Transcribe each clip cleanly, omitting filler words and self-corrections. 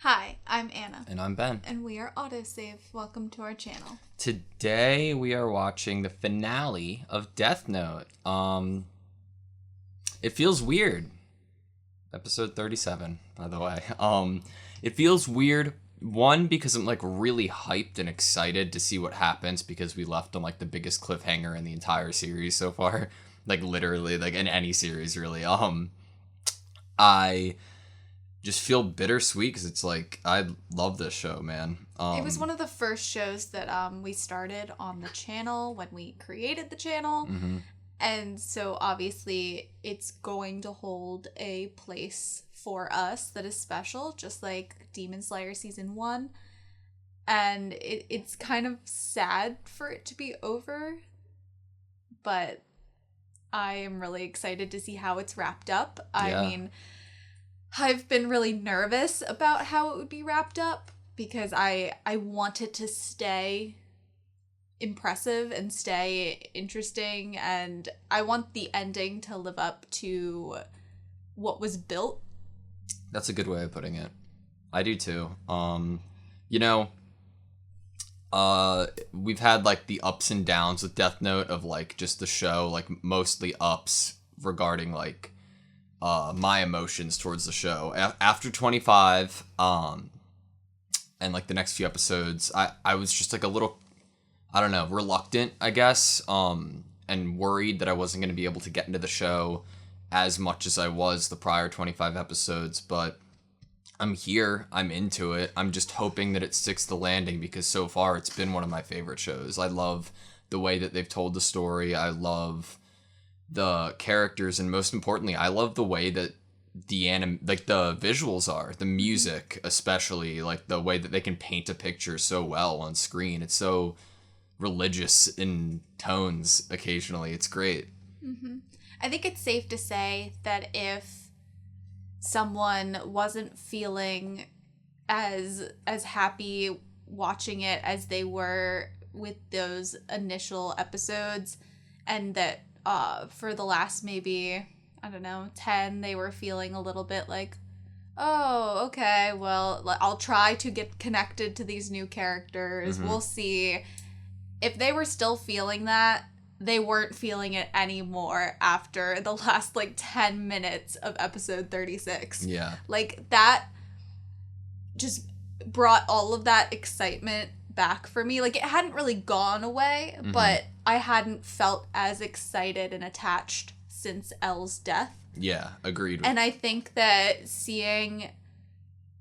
Hi, I'm Anna. And I'm Ben. And we are AutoSave. Welcome to our channel. Today we are watching the finale of Death Note. It feels weird. Episode 37, by the way. It feels weird, one, because I'm like really hyped and excited to see what happens because we left on like the biggest cliffhanger in the entire series so far. Like literally, like in any series really. I just feel bittersweet because it's like I love this show, man. It was one of the first shows that we started on the channel when we created the channel. Mm-hmm. And so obviously it's going to hold a place for us that is special, just like Demon Slayer Season 1. And it's kind of sad for it to be over, but I am really excited to see how it's wrapped up. Yeah. I mean, I've been really nervous about how it would be wrapped up because I want it to stay impressive and stay interesting, and I want the ending to live up to what was built. That's a good way of putting it. I do too. We've had like the ups and downs with Death Note of like just the show, like mostly ups regarding like my emotions towards the show. After 25, and like the next few episodes, I was just like a little, I don't know, reluctant, I guess, and worried that I wasn't going to be able to get into the show as much as I was the prior 25 episodes, but I'm here, I'm into it. I'm just hoping that it sticks the landing because so far it's been one of my favorite shows. I love the way that they've told the story. I love the characters, and most importantly, I love the way that the the visuals are, the music especially, like the way that they can paint a picture so well on screen. It's so religious in tones occasionally. It's great. Mm-hmm. I think it's safe to say that if someone wasn't feeling as happy watching it as they were with those initial episodes, and that for the last maybe, I don't know, 10, they were feeling a little bit like, oh, okay, well, I'll try to get connected to these new characters. Mm-hmm. We'll see. If they were still feeling that, they weren't feeling it anymore after the last, 10 minutes of episode 36. Yeah. That just brought all of that excitement back for me. It hadn't really gone away, Mm-hmm. but I hadn't felt as excited and attached since Elle's death. Yeah, agreed. And I think that seeing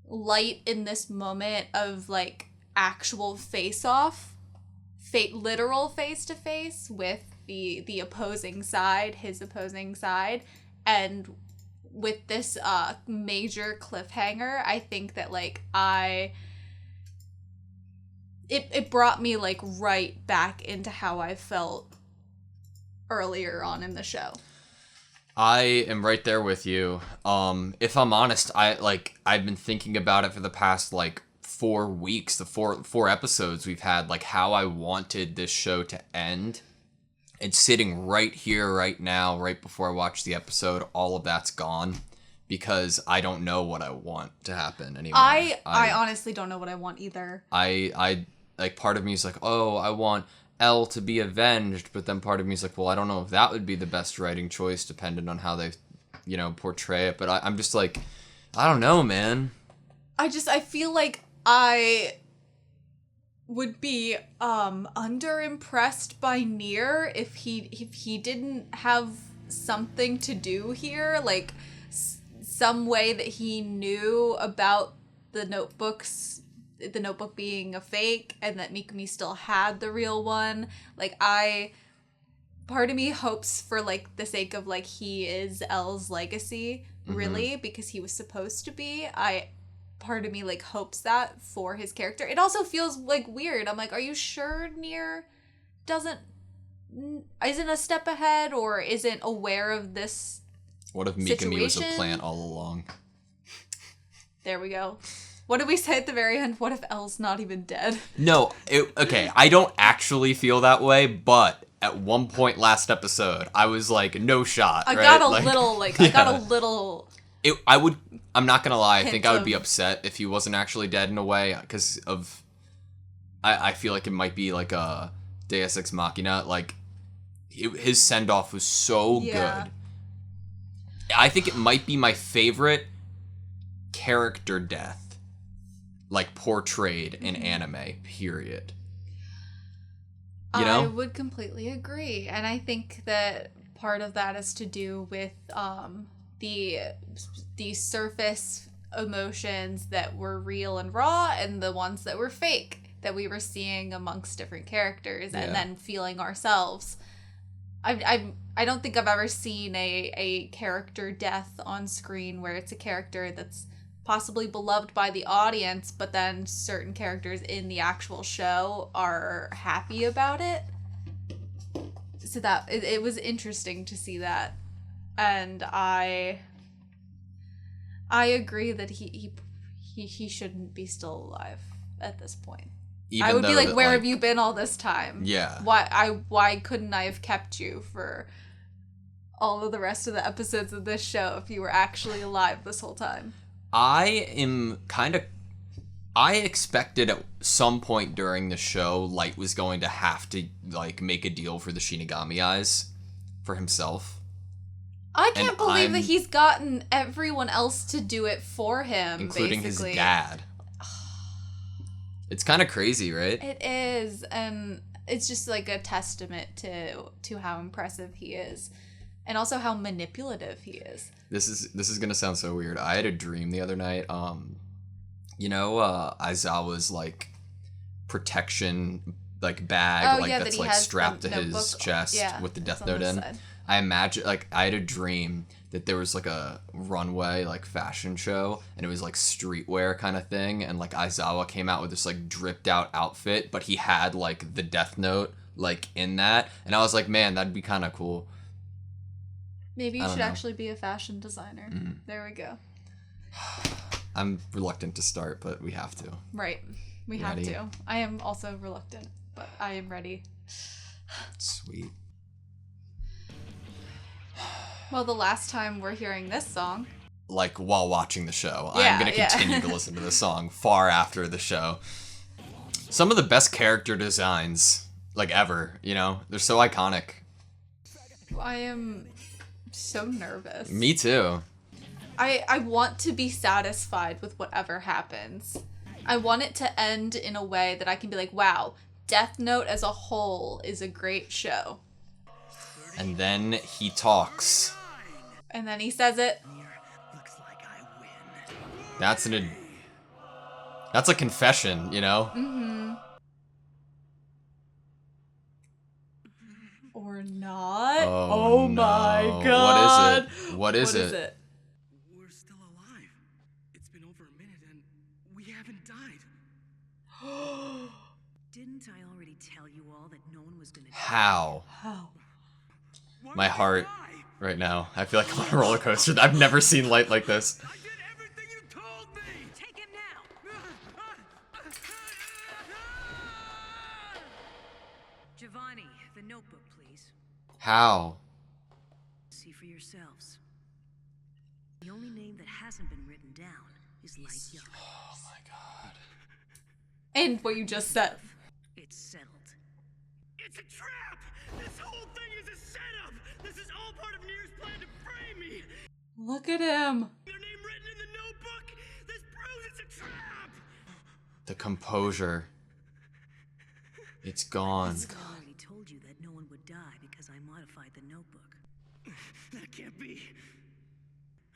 Light in this moment of, actual face-off, literal face-to-face with the opposing side, his opposing side, and with this major cliffhanger, I think that, It brought me, right back into how I felt earlier on in the show. I am right there with you. If I'm honest, I've been thinking about it for the past, 4 weeks, the four episodes we've had, how I wanted this show to end. It's sitting right here, right now, right before I watch the episode. All of that's gone because I don't know what I want to happen anymore. I honestly don't know what I want either. I part of me is like, oh, I want Elle to be avenged, but then part of me is like, well, I don't know if that would be the best writing choice depending on how they, portray it. But I'm just like, I don't know, man. I feel like I would be underimpressed by Nier if he didn't have something to do here, some way that he knew about the notebook being a fake, and that Mikami still had the real one. Part of me hopes for, the sake of, he is Elle's legacy, really, mm-hmm. because he was supposed to be. Part of me, hopes that for his character. It also feels, weird. I'm like, are you sure Nier isn't a step ahead, or isn't aware of this What if Mikami was a plant all along? There we go. What did we say at the very end? What if Elle's not even dead? No, okay, I don't actually feel that way, but at one point last episode, I was like, no shot. I right? got a little, I got a little I'm not gonna lie, I think I would be Hint upset if he wasn't actually dead in a way, because of, I feel like it might be like a Deus Ex Machina, like, his send-off was so Yeah. good. I think it might be my favorite character death, like, portrayed in anime, period. You know? I would completely agree. And I think that part of that is to do with the surface emotions that were real and raw and the ones that were fake that we were seeing amongst different characters and then feeling ourselves. I don't think I've ever seen a character death on screen where it's a character that's possibly beloved by the audience, but then certain characters in the actual show are happy about it. So that it was interesting to see that, and I agree that he shouldn't be still alive at this point. Even I would be like, that, where have you been all this time? Yeah. Why couldn't I have kept you for all of the rest of the episodes of this show if you were actually alive this whole time? I expected at some point during the show Light was going to have to, like, make a deal for the Shinigami eyes for himself. I can't believe that he's gotten everyone else to do it for him, including basically. His dad. It's kind of crazy, right? It is, and it's just like a testament to how impressive he is, and also how manipulative he is. This is gonna sound so weird. I had a dream the other night. Aizawa's like protection like bag, that's like strapped to his chest with the Death Note in. I imagine, like, I had a dream that there was like a runway like fashion show and it was like streetwear kind of thing, and like Aizawa came out with this like dripped out outfit, but he had like the Death Note like in that, and I was like, man, that'd be kind of cool. Maybe you should actually be a fashion designer. There we go. I'm reluctant to start, but we have to. Right. We have to. I am also reluctant, but I am ready. Sweet. Well, the last time we're hearing this song, like, while watching the show, I'm going to continue to listen to the song far after the show. Some of the best character designs, like, ever, you know? They're so iconic. I am so nervous. Me too. I want to be satisfied with whatever happens. I want it to end in a way that I can be like, wow, Death Note as a whole is a great show. And then he talks. And then he says it. That's a confession, you know? Mm-hmm. Or not. Oh no. My god. What is it? We're still alive. It's been over a minute and we haven't died. Didn't I already tell you all that no one was gonna die? How? My heart die? right now. I feel like I'm on a roller coaster. I've never seen Light like this. I did everything you told me. Take him now! Giovanni, the notebook, please. How? See for yourselves. The only name that hasn't been written down is Light Young. Oh my god. And what you just said. It's settled. It's a trap! This whole thing is a setup! This is all part of Nier's plan to frame me! Look at him. Your name written in the notebook? This proves it's a trap! The composure. It's gone. I already told you that no one would die because I modified the notebook. That can't be.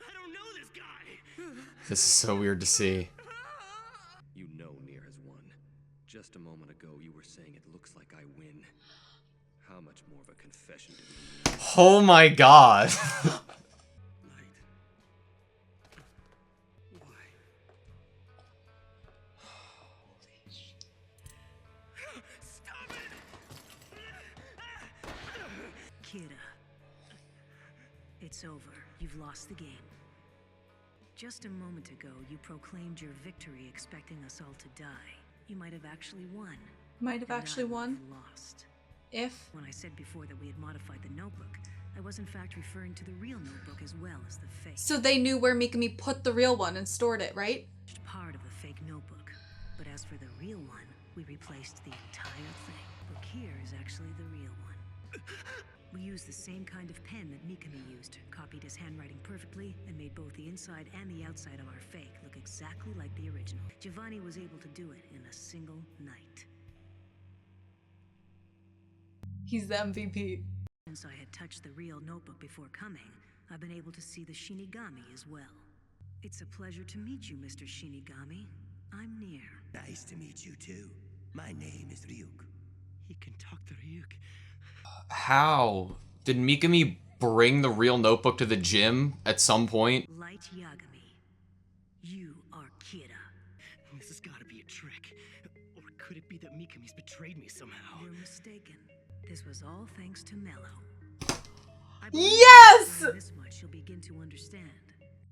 I don't know this guy! This is so weird to see. You know Nier has won. Just a moment ago, you were saying it looks like I win. How much more of a confession do we need? Oh my god. Light. Why? Stop it! Kira. It's over. You've lost the game. Just a moment ago, you proclaimed your victory expecting us all to die. You might have actually won. Might have actually won. Lost. If. When I said before that we had modified the notebook, I was in fact referring to the real notebook as well as the fake. So they knew where Mikami put the real one and stored it, right? Part of the fake notebook. But as for the real one, we replaced the entire thing. Book here is actually the real one. We used the same kind of pen that Mikami used, copied his handwriting perfectly, and made both the inside and the outside of our fake look exactly like the original. Giovanni was able to do it in a single night. He's the MVP. Since I had touched the real notebook before coming, I've been able to see the Shinigami as well. It's a pleasure to meet you, Mr. Shinigami. I'm Nier. Nice to meet you too. My name is Ryuk. He can talk to Ryuk. How? Did Mikami bring the real notebook to the gym at some point? Light Yagami, you are Kira. This has got to be a trick. Or could it be that Mikami's betrayed me somehow? You're mistaken. This was all thanks to Mello. Yes! This much you'll begin to understand.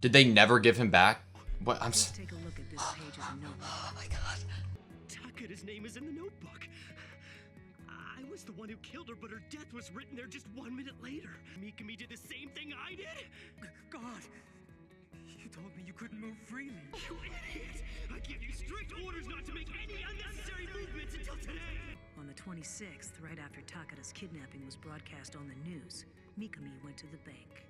Did they never give him back? What? Let's take a look at this page of the notebook. Oh my god. Takada's name is in the notebook. I was the one who killed her, but her death was written there just 1 minute later. Mikami did the same thing I did? God, you told me you couldn't move freely. You idiot! I give you strict orders not to make any unnecessary movements until today! On the 26th, right after Takada's kidnapping was broadcast on the news, Mikami went to the bank.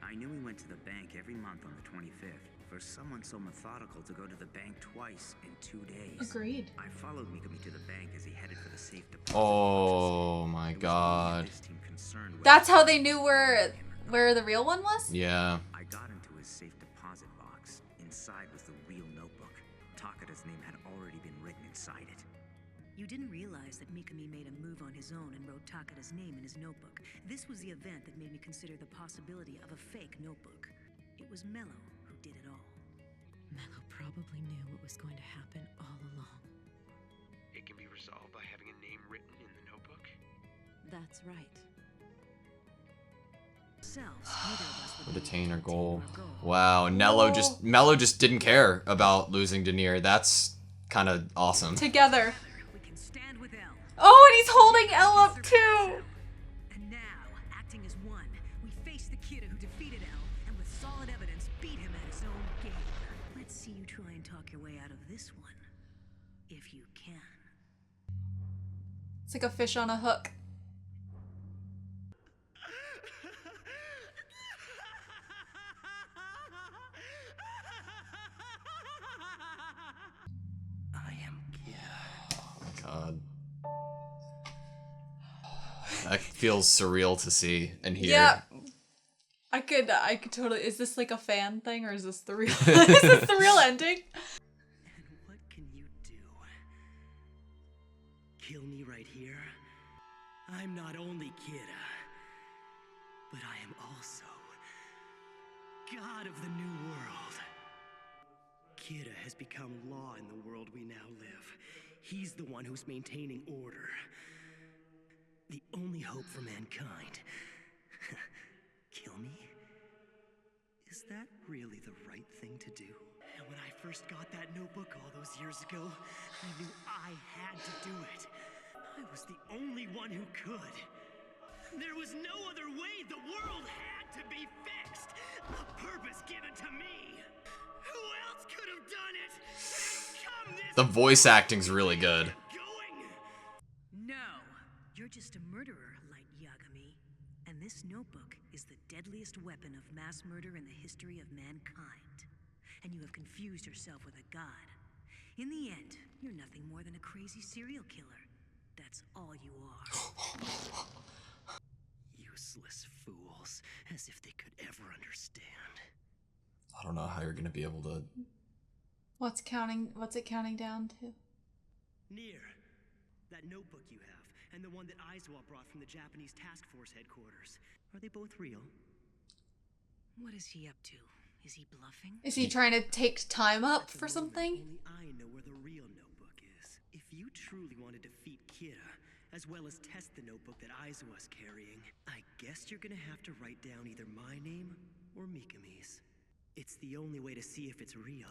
I knew he went to the bank every month on the 25th. For someone so methodical to go to the bank twice in 2 days. Agreed. I followed Mikami to the bank as he headed for the safe deposit. Oh my god. That's how they knew where the real one was? Yeah. I got into his safe deposit box. Inside was the real notebook. Takada's name had already been written inside it. You didn't realize that Mikami made a move on his own and wrote Takada's name in his notebook. This was the event that made me consider the possibility of a fake notebook. It was Mello who did it all. Mello probably knew what was going to happen all along. It can be resolved by having a name written in the notebook? That's right. Would attain our goal. Wow, Mello just didn't care about losing to Nier. That's kind of awesome. Together. We can stand with L. Oh, and he's holding L up too. And now, acting as one, we face the kid who defeated L, and with solid evidence, beat him at his own game. Let's see you try and talk your way out of this one, if you can. It's like a fish on a hook. I am Kira. Oh my god. That feels surreal to see and hear. Yeah. I could totally. Is this like a fan thing or is this the real? Is this the real ending? And what can you do? Kill me right here? I'm not only Kira, but I am also God of the New World. Kira has become law in the world we now live. He's the one who's maintaining order. The only hope for mankind. Kill me? Is that really the right thing to do? And when I first got that notebook all those years ago, I knew I had to do it. I was the only one who could. There was no other way. The world had to be fixed. A purpose given to me. Who else could have done it? Come this The voice acting's really good. going. No! You're just a murderer, Light Yagami. And this notebook is the deadliest weapon of mass murder in the history of mankind. And you have confused yourself with a god. In the end, you're nothing more than a crazy serial killer. That's all you are. Useless fools, as if they could ever understand. I don't know how you're gonna be able to. What's it counting down to? Nier, that notebook you have, and the one that Aizawa brought from the Japanese task force headquarters, are they both real? What is he up to? Is he bluffing? Is he trying to take time up At the for moment, something? Only I know where the real notebook is. If you truly want to defeat Kira, as well as test the notebook that Aizawa's carrying, I guess you're gonna have to write down either my name or Mikami's. It's the only way to see if it's real.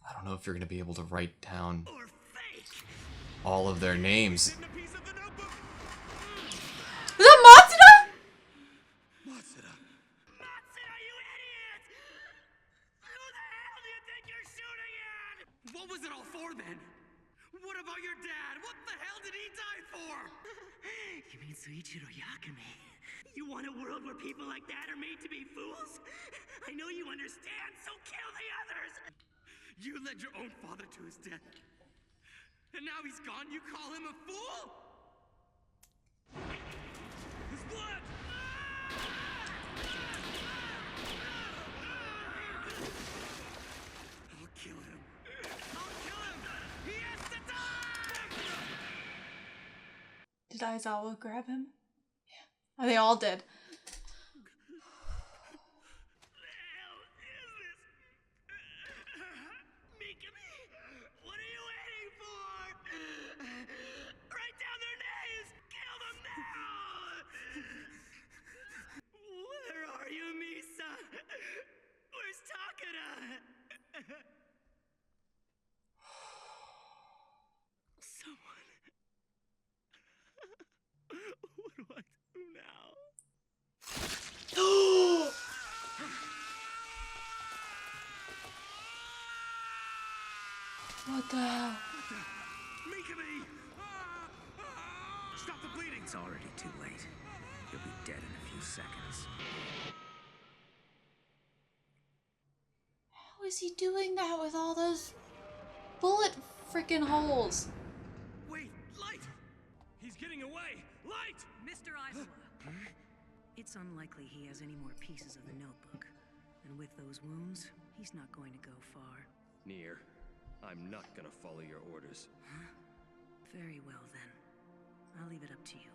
I don't know if you're gonna be able to write down Or fake! all of their names. In the piece of the notebook! Is that Matsuda? for then? What about your dad? What the hell did he die for? You mean Soichiro Yakume? You want a world where people like that are made to be fools? I know you understand, so kill the others! You led your own father to his death. And now he's gone, you call him a fool? His blood! I'll kill him. I'll kill him! He has to die! Did Aizawa grab him? Yeah. They all did. What are you waiting for? Write down their names! Kill them now! Where are you, Misa? Where's Takara? Someone. What do I do now? What the hell? Mikami! Stop the bleeding! It's already too late. You'll be dead in a few seconds. How is he doing that with all those bullet freaking holes? Wait, Light! He's getting away! Light! Mr. Aizawa. It's unlikely he has any more pieces of the notebook. And with those wounds, he's not going to go far. Nier, I'm not gonna follow your orders. Huh? Very well, then. I'll leave it up to you.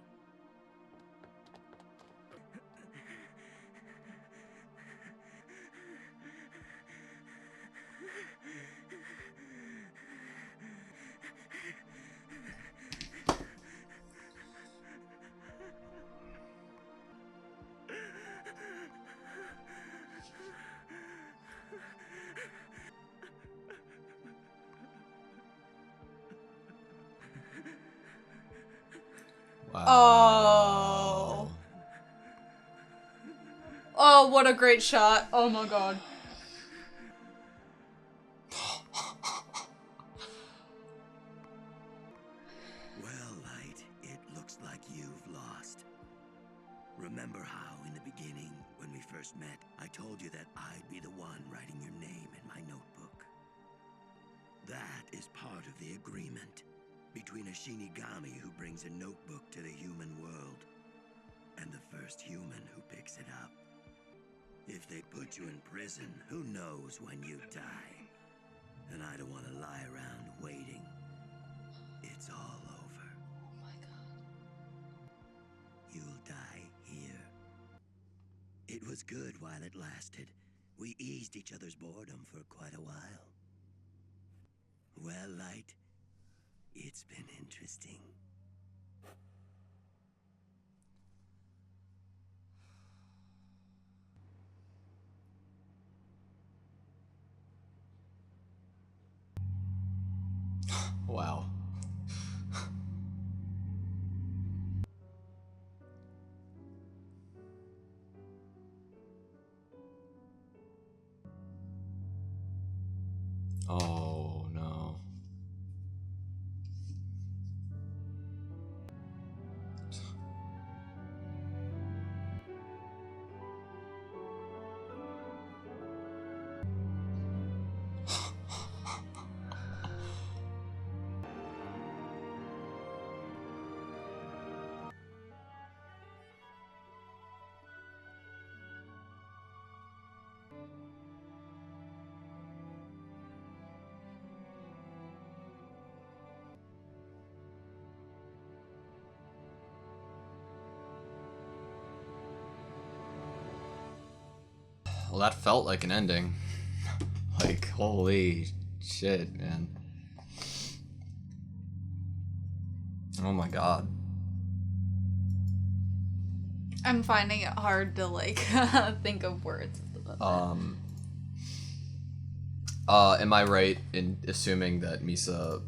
Oh. Oh, what a great shot. Oh my god. Well, Light, it looks like you've lost. Remember how, in the beginning, when we first met, I told you that I'd be the one writing your name in my notebook? That is part of the agreement between a Shinigami who brings a notebook to the human world and the first human who picks it up. If they put you in prison, who knows when you die? And I don't want to lie around waiting. It's all over. Oh my god. You'll die here. It was good while it lasted. We eased each other's boredom for quite a while. Well, Light, it's been interesting. Wow. Oh no. Well, that felt like an ending. Like, holy shit, man. Oh my god. I'm finding it hard to, like, think of words. Am I right in assuming that Misa...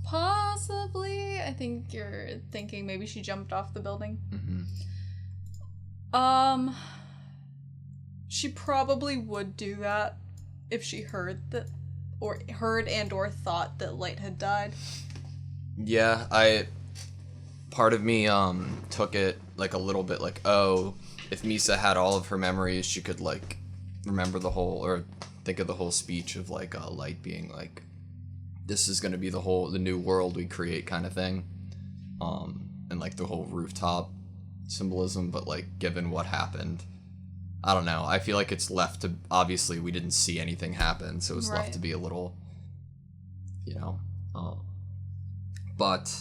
Possibly. I think you're thinking maybe she jumped off the building. Mm-hmm. She probably would do that if she heard that or heard and or thought that Light had died. Yeah, part of me took it like a little bit like, oh, if Misa had all of her memories, she could like remember the whole, or think of the whole speech of like Light being like, this is gonna be the new world we create kind of thing, and like the whole rooftop symbolism. But like, given what happened, I don't know, I feel like it's left to, obviously we didn't see anything happen, so it's left to be a little, you know, but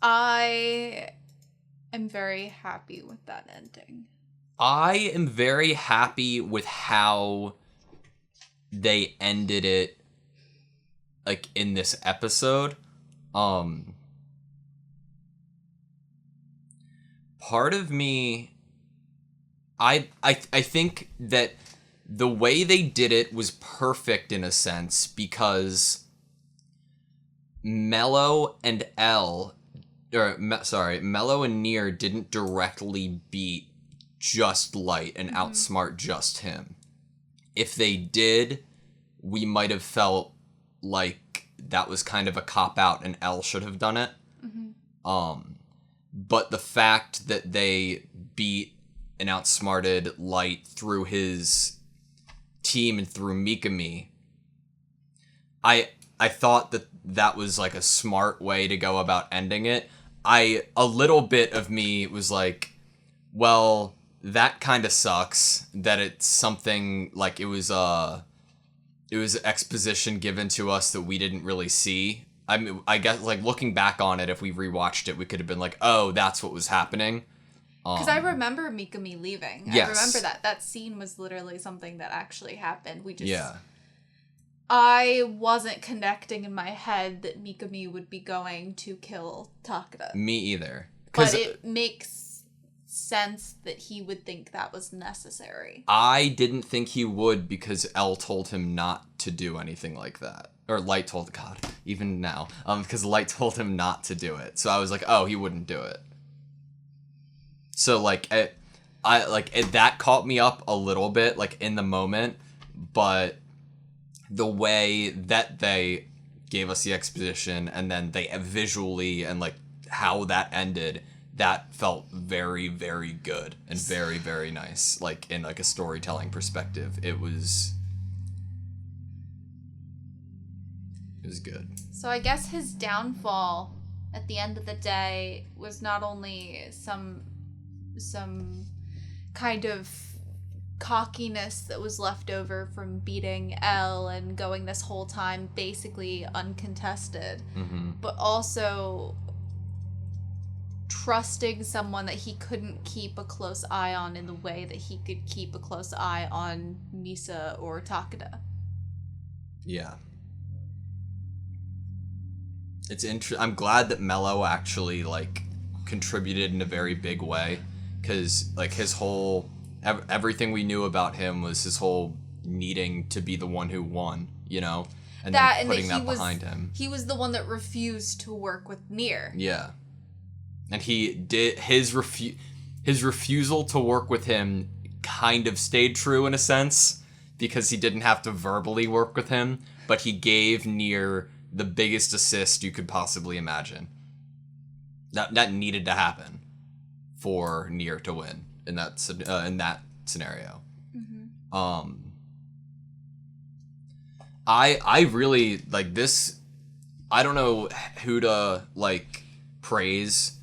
I am very happy with that ending. I am very happy with how they ended it, like, in this episode. Part of me, I think that the way they did it was perfect in a sense, because Mello and Nier didn't directly beat just Light and outsmart just him. If they did, we might have felt like that was kind of a cop-out and L should have done it. But the fact that they beat and outsmarted Light through his team and through Mikami, I thought that was like a smart way to go about ending it. A little bit of me was like, well, that kind of sucks that it's something like it was exposition given to us that we didn't really see. I mean, I guess like looking back on it, if we rewatched it, we could have been like, oh, that's what was happening. Because I remember Mikami leaving. Yes. I remember that scene was literally something that actually happened. Yeah. I wasn't connecting in my head that Mikami would be going to kill Takeda. Me either. But it makes sense that he would think that was necessary. I didn't think he would, because L told him not to do anything like that. Or Light told, God, even now. Because Light told him not to do it. So I was like, oh, he wouldn't do it. So like, that caught me up a little bit, like in the moment, but the way that they gave us the exposition and then they visually and like how that ended, that felt very, very good and very, very nice. Like in like a storytelling perspective, it was good. So I guess his downfall at the end of the day was not only some kind of cockiness that was left over from beating L and going this whole time basically uncontested, but also trusting someone that he couldn't keep a close eye on in the way that he could keep a close eye on Misa or Takeda. Yeah. It's I'm glad that Mello actually like contributed in a very big way, because like his whole everything we knew about him was his whole needing to be the one who won, you know, and then putting that behind him. He was the one that refused to work with Nier. Yeah, and he did his refusal to work with him kind of stayed true in a sense, because he didn't have to verbally work with him, but he gave Nier the biggest assist you could possibly imagine. That needed to happen for Nier to win in that scenario. I really like this. I don't know who to like praise.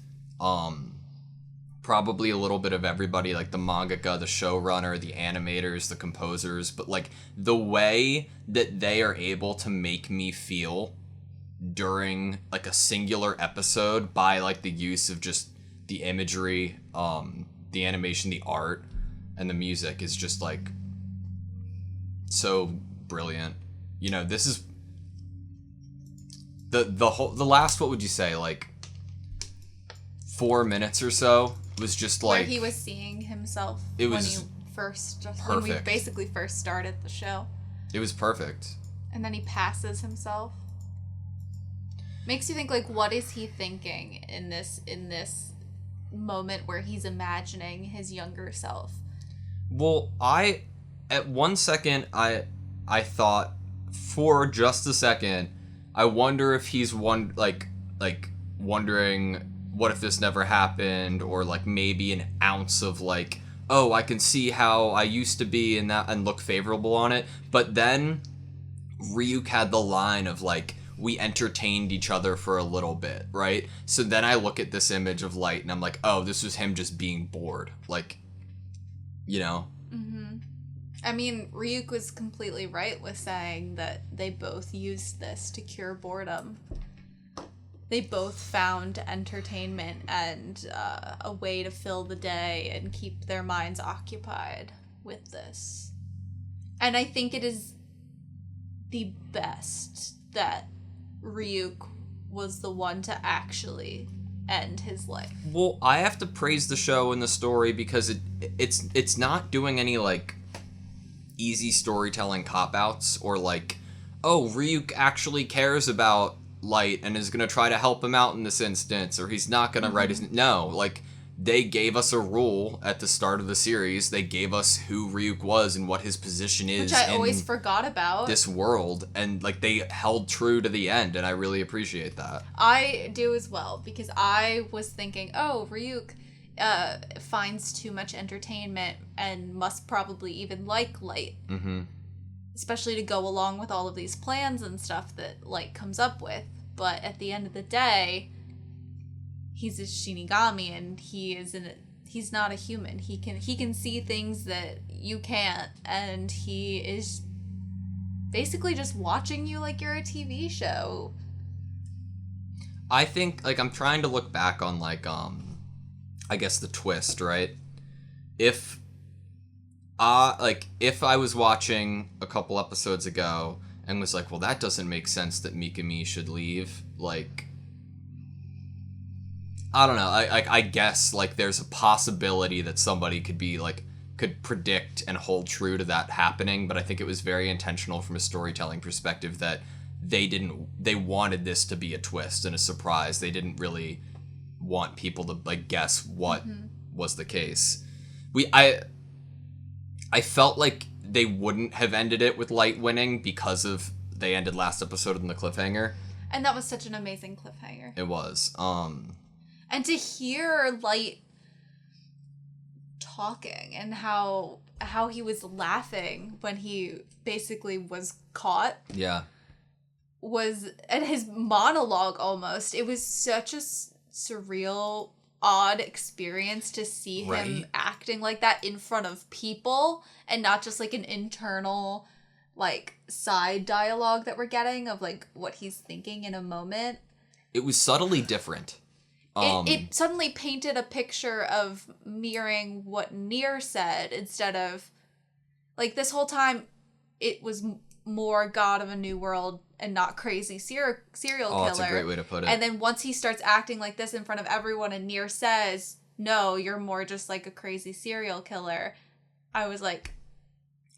Probably a little bit of everybody, like the mangaka, the showrunner, the animators, the composers, but like the way that they are able to make me feel during like a singular episode by like the use of just the imagery, the animation, the art, and the music is just like so brilliant. You know, this is the last, what would you say, like 4 minutes or so was just like where he was seeing himself when we basically first started the show. It was perfect. And then he passes himself. Makes you think, like, what is he thinking in this moment where he's imagining his younger self? Well, at 1 second, I thought for just a second, I wonder if he's wondering what if this never happened, or like maybe an ounce of like, oh, I can see how I used to be and that, and look favorable on it. But then Ryuk had the line of like, we entertained each other for a little bit, right? So then I look at this image of Light and I'm like, oh, this was him just being bored. Like, you know? Mm-hmm. I mean, Ryuk was completely right with saying that they both used this to cure boredom. They both found entertainment and a way to fill the day and keep their minds occupied with this. And I think it is the best that Ryuk was the one to actually end his life. Well, I have to praise the show and the story because it's not doing any like easy storytelling cop-outs or like, oh, Ryuk actually cares about Light and is gonna try to help him out in this instance, or he's not gonna write his... No, like, they gave us a rule at the start of the series. They gave us who Ryuk was and what his position is, which I always forgot about, this world, and like they held true to the end, and I really appreciate that. I do as well, because I was thinking, oh, Ryuk finds too much entertainment and must probably even like Light. Mm-hmm. Especially to go along with all of these plans and stuff that Light comes up with. But at the end of the day, he's a Shinigami and he's not a human. He can see things that you can't, and he is basically just watching you like you're a TV show. I think, like, I'm trying to look back on, like, I guess the twist, right? If I was watching a couple episodes ago and was like, well, that doesn't make sense that Mikami should leave, like, I don't know, I guess, like, there's a possibility that somebody could predict and hold true to that happening, but I think it was very intentional from a storytelling perspective that they wanted this to be a twist and a surprise. They didn't really want people to, like, guess what was the case. I felt like they wouldn't have ended it with Light winning because they ended last episode on the cliffhanger. And that was such an amazing cliffhanger. It was. And to hear Light talking and how he was laughing when he basically was caught. Yeah. And his monologue almost. It was such a surreal, odd experience to see him acting like that in front of people and not just like an internal like side dialogue that we're getting of like what he's thinking in a moment. It was subtly different. It suddenly painted a picture of mirroring what Nier said instead of like this whole time it was more God of a New World and not crazy serial killer. Oh, that's a great way to put it. And then once he starts acting like this in front of everyone and Nier says, no, you're more just like a crazy serial killer, I was like,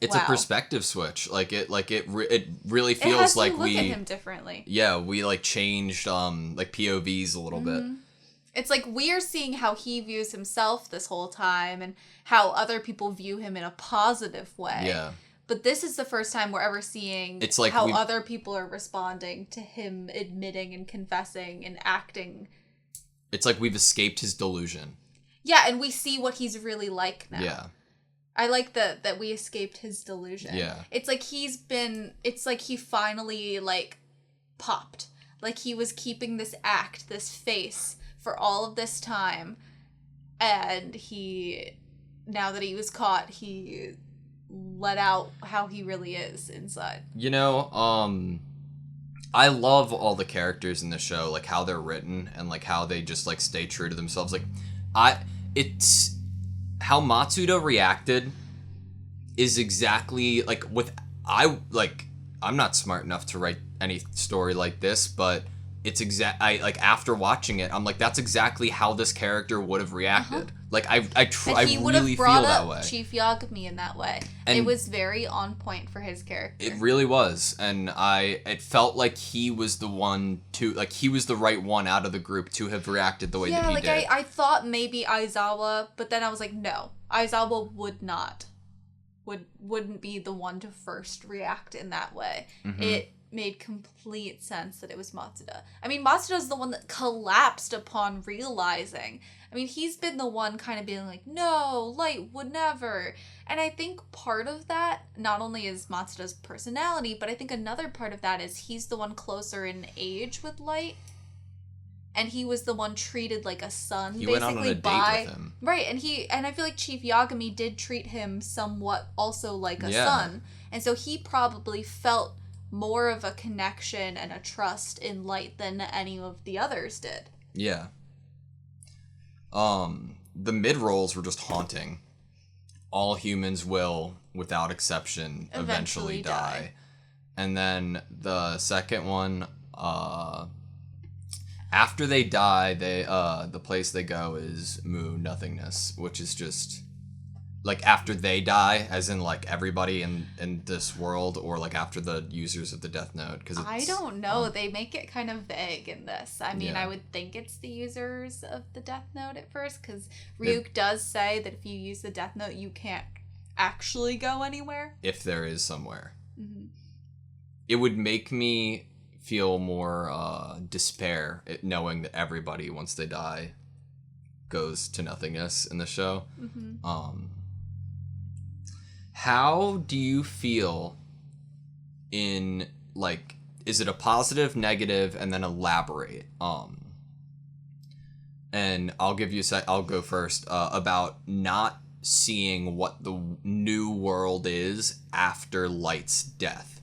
it's wow. a perspective switch. It really feels like we look at him differently. Yeah, we like changed like POVs a little bit. It's like we are seeing how he views himself this whole time and how other people view him in a positive way. Yeah. But this is the first time we're ever seeing how other people are responding to him admitting and confessing and acting. It's like we've escaped his delusion. Yeah, and we see what he's really like now. Yeah. I like that we escaped his delusion. Yeah. It's like it's like he finally like popped. Like he was keeping this act, this face for all of this time. And now that he was caught, he let out how he really is inside. You know, I love all the characters in the show, like how they're written and like how they just like stay true to themselves. Like it's how Matsuda reacted is exactly like I'm not smart enough to write any story like this, but it's after watching it, I'm like, that's exactly how this character would have reacted. Like I really feel that way. Chief Yagami in that way. And it was very on point for his character. It really was, and it felt like he was the one he was the right one out of the group to have reacted the way that he did. I thought maybe Aizawa, but then I was like, no, Aizawa would not. wouldn't be the one to first react in that way. Mm-hmm. It made complete sense that it was Matsuda. I mean, Matsuda's the one that collapsed upon realizing. I mean, he's been the one kind of being like, no, Light would never. And I think part of that not only is Matsuda's personality, but I think another part of that is he's the one closer in age with Light. And he was the one treated like a son, he basically, went on a date with him. Right, and I feel like Chief Yagami did treat him somewhat also like a son. And so he probably felt more of a connection and a trust in Light than any of the others did. Yeah. The mid-rolls were just haunting. All humans will, without exception, eventually die. And then the second one, after they die, the place they go is Mu Nothingness, which is just like after they die, as in like everybody in this world, or like after the users of the Death Note. Because I don't know. They make it kind of vague in this. I mean, I would think it's the users of the Death Note at first, because Ryuk does say that if you use the Death Note, you can't actually go anywhere. If there is somewhere. Mm-hmm. It would make me feel more despair knowing that everybody, once they die, goes to nothingness in the show. Mm-hmm. How do you feel in, like, is it a positive, negative, and then elaborate? And I'll give you I'll go first, about not seeing what the new world is after Light's death.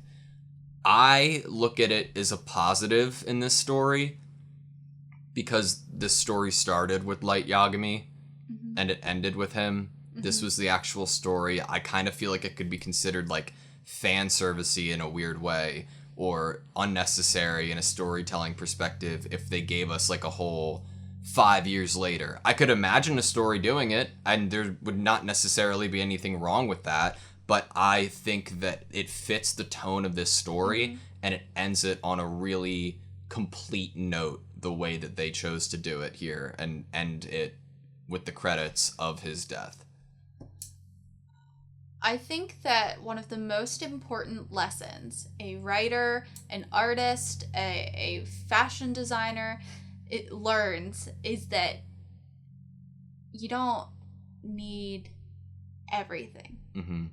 I look at it as a positive in this story because this story started with Light Yagami and it ended with him. This was the actual story. I kind of feel like it could be considered like fan servicey in a weird way, or unnecessary in a storytelling perspective if they gave us like a whole 5 years later. I could imagine a story doing it, and there would not necessarily be anything wrong with that, but I think that it fits the tone of this story, and it ends it on a really complete note, the way that they chose to do it here, and end it with the credits of his death. I think that one of the most important lessons a writer, an artist, a fashion designer learns is that you don't need everything. Mm-hmm.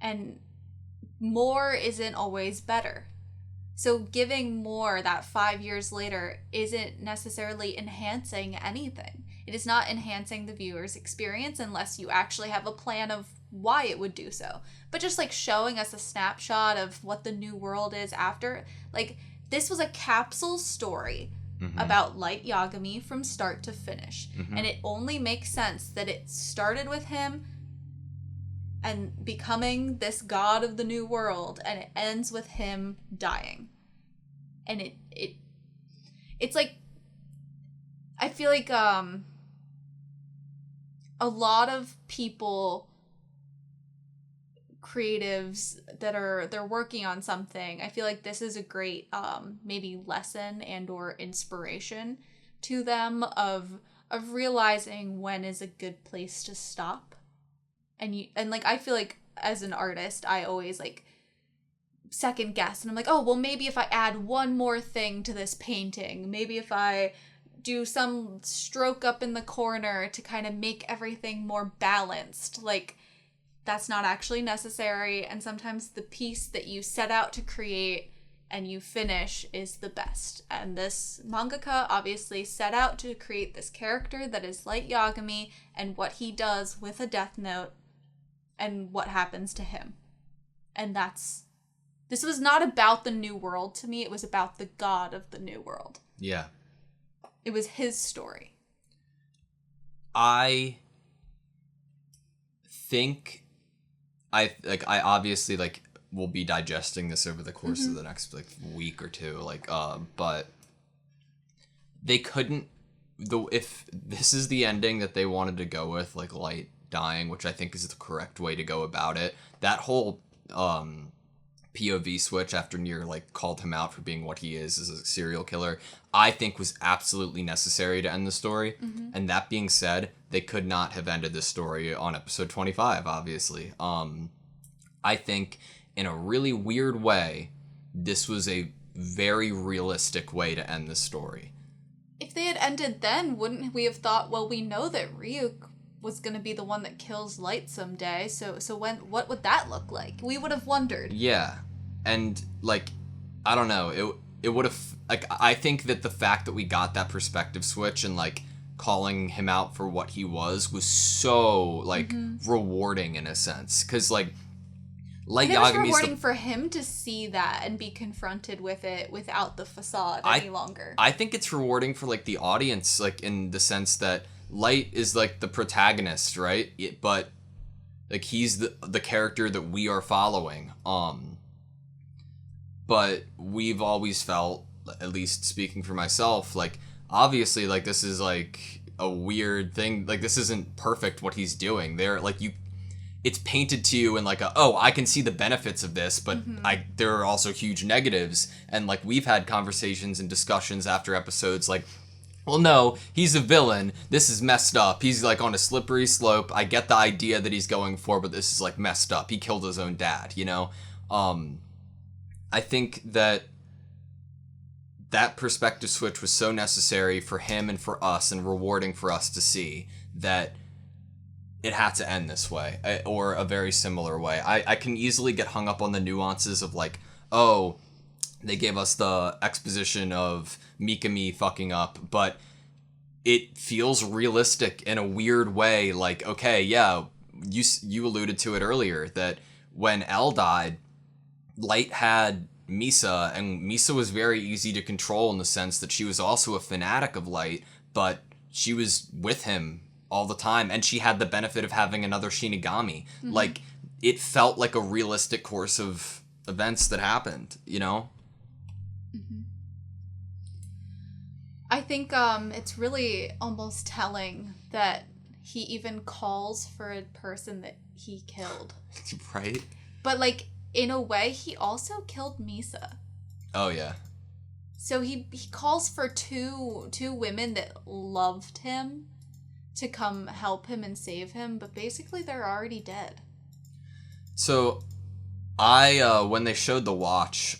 And more isn't always better. So giving more that 5 years later isn't necessarily enhancing anything. It is not enhancing the viewer's experience unless you actually have a plan of why it would do so. But just like showing us a snapshot of what the new world is after, like this was a capsule story about Light Yagami from start to finish. And it only makes sense that it started with him and becoming this god of the new world, and it ends with him dying. And it's like, I feel like a lot of people, creatives that they're working on something, I feel like this is a great maybe lesson and or inspiration to them of realizing when is a good place to stop. And like I feel like as an artist, I always like second guess, and I'm like, oh well, maybe if I add one more thing to this painting, maybe if I do some stroke up in the corner to kind of make everything more balanced, like that's not actually necessary. And sometimes the piece that you set out to create and you finish is the best. And this mangaka obviously set out to create this character that is Light Yagami, and what he does with a Death Note and what happens to him. And this was not about the new world to me. It was about the god of the new world. Yeah. It was his story. I think I obviously like will be digesting this over the course of the next like week or two, but they couldn't, if this is the ending that they wanted to go with, like Light dying, which I think is the correct way to go about it, that whole POV switch after Nier like called him out for being what he is as a serial killer, I think was absolutely necessary to end the story. And that being said, they could not have ended this story on episode 25, obviously. I think in a really weird way, this was a very realistic way to end the story. If they had ended then, wouldn't we have thought, well, we know that Ryuk was going to be the one that kills Light someday, so what would that look like? We would have wondered. Yeah. And, like, I don't know, it would have, like, I think that the fact that we got that perspective switch and, like, calling him out for what he was so, like, rewarding in a sense. Because, like, Light Yagami's... It was Yagami's rewarding for him to see that and be confronted with it without the facade any longer. I think it's rewarding for, like, the audience, like, in the sense that Light is, like, the protagonist, right? But, like, he's the character that we are following. But we've always felt, at least speaking for myself, like, obviously, like, this is, like, a weird thing. Like, this isn't perfect what he's doing. It's painted to you in, like, I can see the benefits of this, but there are also huge negatives. And, like, we've had conversations and discussions after episodes, like, well, no, he's a villain. This is messed up. He's, like, on a slippery slope. I get the idea that he's going for, but this is, like, messed up. He killed his own dad, you know? I think that perspective switch was so necessary for him and for us and rewarding for us to see that it had to end this way or a very similar way. I can easily get hung up on the nuances of, like, oh, they gave us the exposition of Mikami fucking up, but it feels realistic in a weird way. Like, okay, yeah, you alluded to it earlier that when L died, Light had Misa, and Misa was very easy to control in the sense that she was also a fanatic of Light, but she was with him all the time, and she had the benefit of having another Shinigami. Like, it felt like a realistic course of events that happened, you know? I think it's really almost telling that he even calls for a person that he killed. Right? But, like, in a way, he also killed Misa. Oh, yeah. So he calls for two women that loved him to come help him and save him, but basically they're already dead. So, when they showed the watch,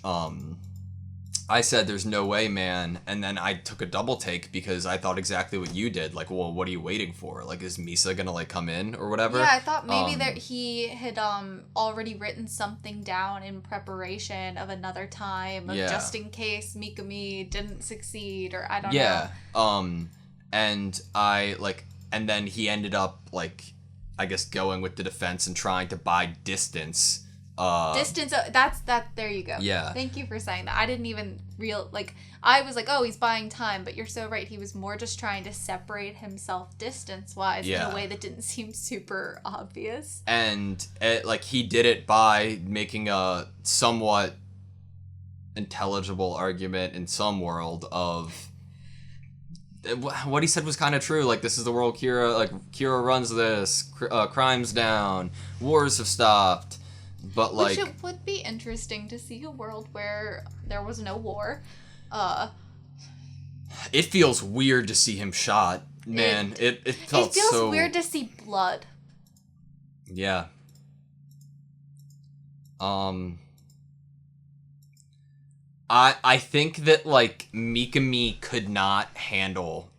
I said, there's no way, man. And then I took a double take because I thought exactly what you did. Like, well, what are you waiting for? Like, is Misa gonna, like, come in or whatever? Yeah, I thought maybe he had already written something down in preparation of another time, of just in case Mikami didn't succeed, or I don't know. Yeah, and then he ended up, like, I guess going with the defense and trying to buy distance. Distance, there you go. Yeah. Thank you for saying that. I didn't even I was like, oh, he's buying time, but you're so right. He was more just trying to separate himself distance-wise in a way that didn't seem super obvious. And, he did it by making a somewhat intelligible argument in some world of... What he said was kind of true. Like, this is the world Kira runs this. Crime's down. Wars have stopped. But, like... Which it would be interesting to see a world where there was no war. It feels weird to see him shot. Man, it felt so... It feels weird to see blood. Yeah. I think that, like, Mikami could not handle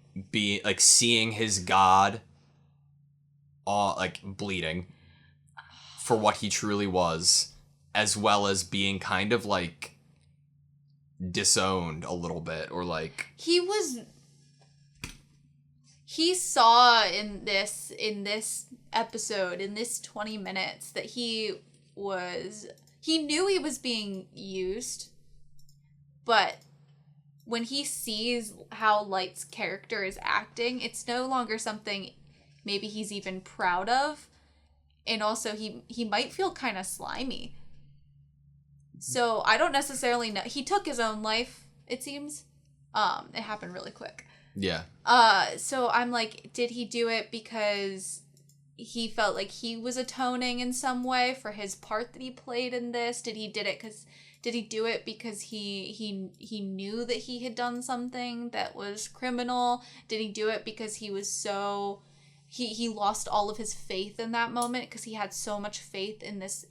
seeing his god bleeding for what he truly was, as well as being kind of, like, disowned a little bit, or, like... He saw in this episode, in this 20 minutes, that he knew he was being used, but when he sees how Light's character is acting, it's no longer something maybe he's even proud of. And also, he might feel kind of slimy. So, I don't necessarily know. He took his own life, it seems. It happened really quick. Yeah. So, I'm like, did he do it because he felt like he was atoning in some way for his part that he played in this? Did he do it because he knew that he had done something that was criminal? Did he do it because he was so... He lost all of his faith in that moment because he had so much faith in this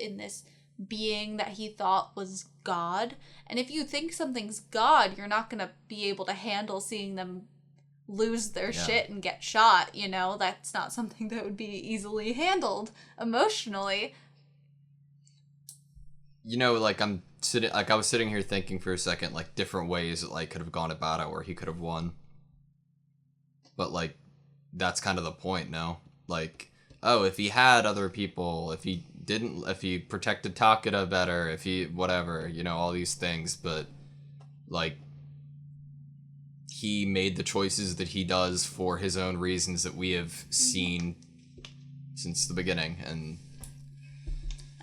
being that he thought was God. And if you think something's God, you're not going to be able to handle seeing them lose their shit and get shot, you know? That's not something that would be easily handled emotionally. You know, like, I was sitting here thinking for a second, like, different ways that, like, could have gone about it where he could have won. But, like, that's kind of the point, no? Like, oh, if he had other people, if he protected Takeda better, if he, whatever, you know, all these things, but, like, he made the choices that he does for his own reasons that we have seen since the beginning, and...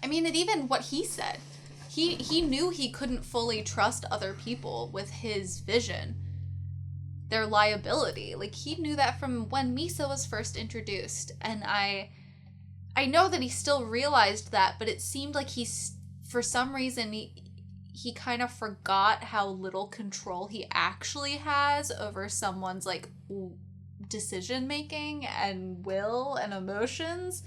I mean, and even what he said. He knew he couldn't fully trust other people with his vision. Their liability. Like, he knew that from when Misa was first introduced. And I know that he still realized that, but it seemed like for some reason, he kind of forgot how little control he actually has over someone's, like, decision-making and will and emotions.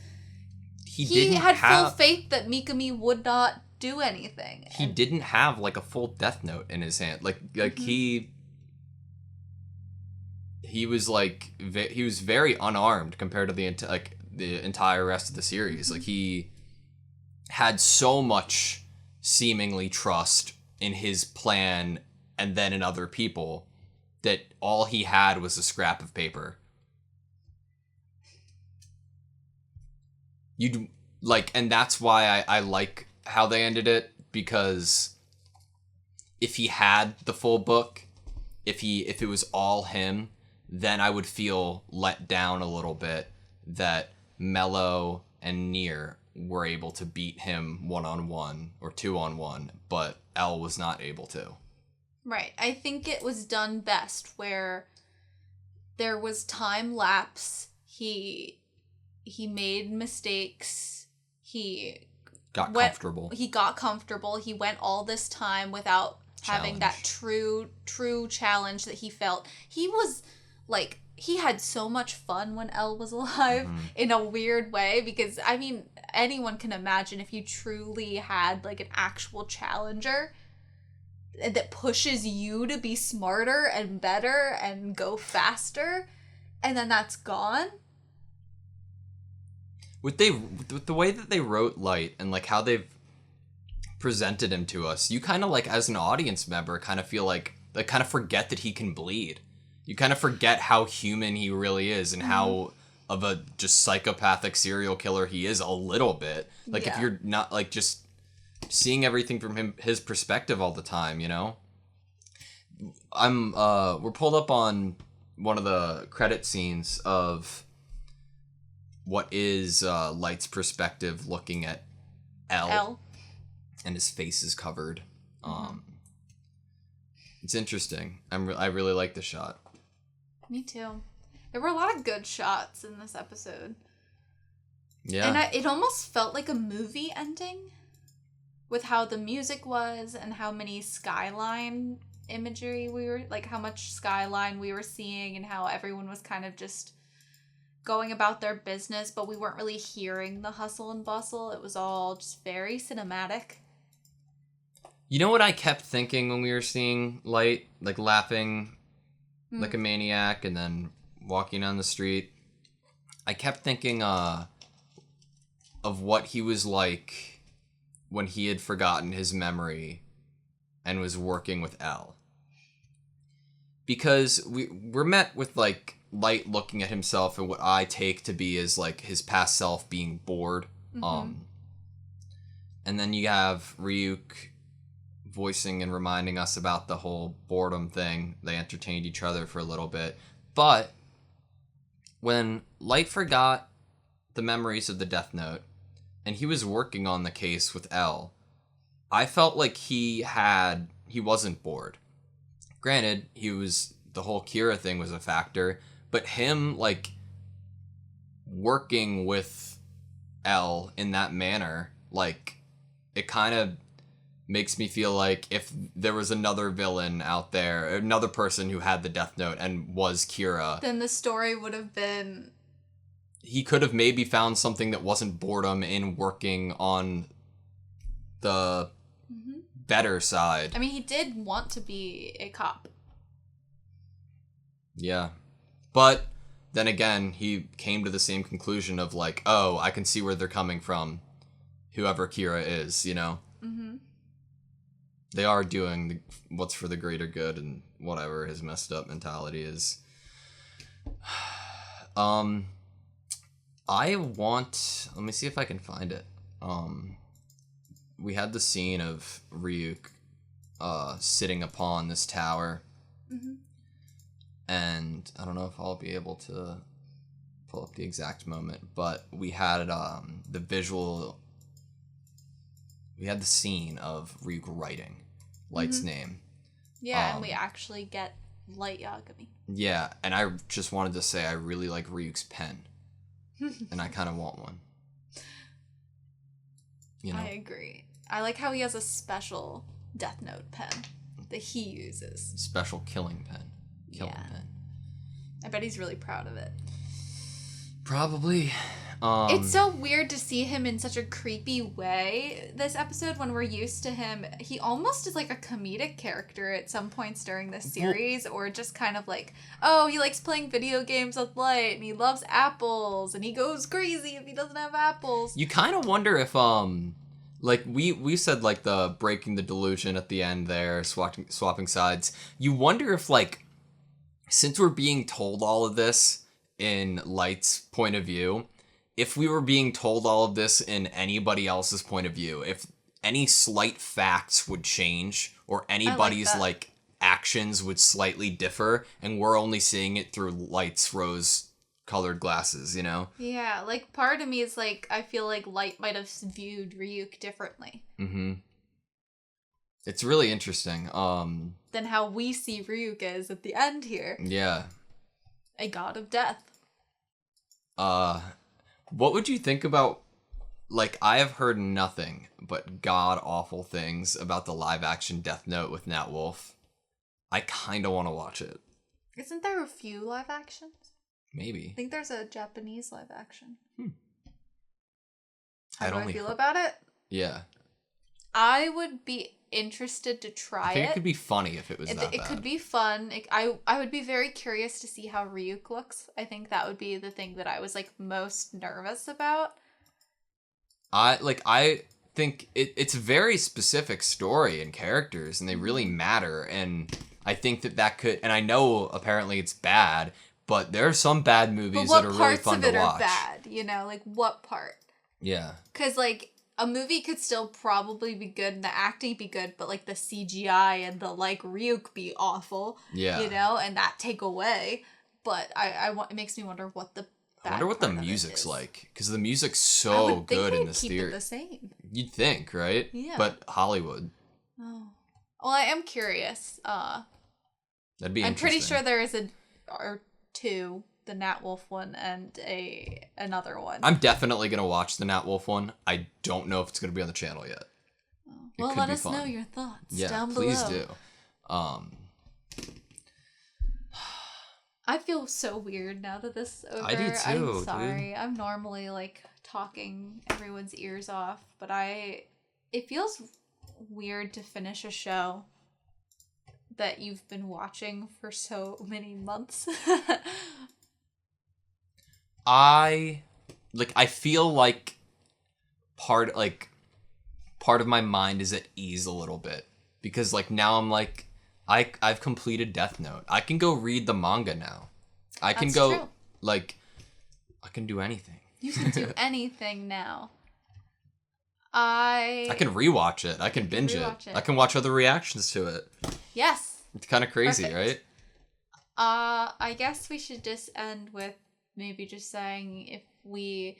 He had full faith that Mikami would not do anything. He didn't have, like, a full death note in his hand. Like he was, like, he was very unarmed compared to the entire rest of the series. Like, he had so much seemingly trust in his plan and then in other people that all he had was a scrap of paper. And that's why I like how they ended it, because if he had the full book, if it was all him, then I would feel let down a little bit that Mello and Nier were able to beat him 1-on-1 or 2-on-1, but L was not able to. Right. I think it was done best where there was time lapse. He made mistakes. He got comfortable. He went all this time without having that true challenge that he felt. He was, like, he had so much fun when L was alive in a weird way, because, I mean, anyone can imagine if you truly had, like, an actual challenger that pushes you to be smarter and better and go faster, and then that's gone. With the way that they wrote Light and, like, how they've presented him to us, you kind of, like, as an audience member, kind of feel like kind of forget that he can bleed. You kind of forget how human he really is and how of a just psychopathic serial killer he is a little bit. Like, if you're not, like, just seeing everything from his perspective all the time, you know? We're pulled up on one of the credit scenes of what is Light's perspective looking at L. And his face is covered. It's interesting. I really like the shot. Me too. There were a lot of good shots in this episode. Yeah. And it almost felt like a movie ending with how the music was and how many skyline imagery how much skyline we were seeing, and how everyone was kind of just going about their business, but we weren't really hearing the hustle and bustle. It was all just very cinematic. You know what I kept thinking when we were seeing Light, like, laughing like a maniac and then walking on the street? I kept thinking of what he was like when he had forgotten his memory and was working with L. Because we're met with, like, Light looking at himself and what I take to be as, like, his past self being bored. And then you have Ryuk voicing and reminding us about the whole boredom thing. They entertained each other for a little bit. But when Light forgot the memories of the Death Note and he was working on the case with L, I felt like he wasn't bored. Granted, the whole Kira thing was a factor, but him, like, working with L in that manner, like, it kind of makes me feel like if there was another villain out there, another person who had the Death Note and was Kira, then the story would have been... He could have maybe found something that wasn't boredom in working on the better side. I mean, he did want to be a cop. Yeah. But then again, he came to the same conclusion of like, oh, I can see where they're coming from, whoever Kira is, you know? Mm-hmm. They are doing what's for the greater good and whatever his messed up mentality is. Let me see if I can find it. We had the scene of Ryuk sitting upon this tower. Mm-hmm. And I don't know if I'll be able to pull up the exact moment, but we had we had the scene of Ryuk writing Light's name. Yeah, and we actually get Light Yagami. Yeah, and I just wanted to say I really like Ryuk's pen. And I kind of want one. You know? I agree. I like how he has a special Death Note pen that he uses. Special killing pen. Pen. I bet he's really proud of it. Probably. It's so weird to see him in such a creepy way this episode when we're used to him. He almost is like a comedic character at some points during this series, or just kind of like, oh, he likes playing video games with Light and he loves apples and he goes crazy if he doesn't have apples. You kind of wonder if like we said like the breaking the delusion at the end there, swapping sides. You wonder if like since we're being told all of this in Light's point of view, if we were being told all of this in anybody else's point of view, if any slight facts would change or anybody's like actions would slightly differ and we're only seeing it through Light's rose-colored glasses, you know? Yeah, like part of me is like, I feel like Light might have viewed Ryuk differently. Mm-hmm. It's really interesting. Than how we see Ryuk as at the end here. Yeah. A god of death. What would you think about, like, I have heard nothing but god-awful things about the live-action Death Note with Nat Wolff. I kind of want to watch it. Isn't there a few live actions? Maybe. I think there's a Japanese live action. How do I feel about it? Yeah. I would be interested to try it. I think it could be funny if it was that bad. It could be fun. I would be very curious to see how Ryuk looks. I think that would be the thing that I was like most nervous about. I think it's a very specific story and characters, and they really matter. And I think that could, and I know apparently it's bad, but there are some bad movies that are really fun to watch. What parts of it are bad? You know, like what part? Yeah. Because like a movie could still probably be good and the acting be good, but like the CGI and the like Ryuk be awful. Yeah. You know, and that take away. But it makes me wonder what the I wonder what the music's like, because the music's so good in this theater. Keep it the same. You'd think, right? Yeah. But Hollywood. Oh. Well, I am curious. That'd be interesting. I'm pretty sure there is two, the Nat Wolff one and another one. I'm definitely gonna watch the Nat Wolff one. I don't know if it's gonna be on the channel yet. Oh. Well, let us know your thoughts down below. Yeah, please do. I feel so weird now that this is over. I do too, I'm sorry. dude. I'm normally like talking everyone's ears off, but it feels weird to finish a show that you've been watching for so many months. I feel like part of my mind is at ease a little bit, because like now I'm like I've completed Death Note. I can go read the manga now. I can go like I can do anything. You can do anything now. I can rewatch it. I can binge it. I can watch other reactions to it. Yes. It's kind of crazy, Perfect. right? I guess we should just end with maybe just saying if we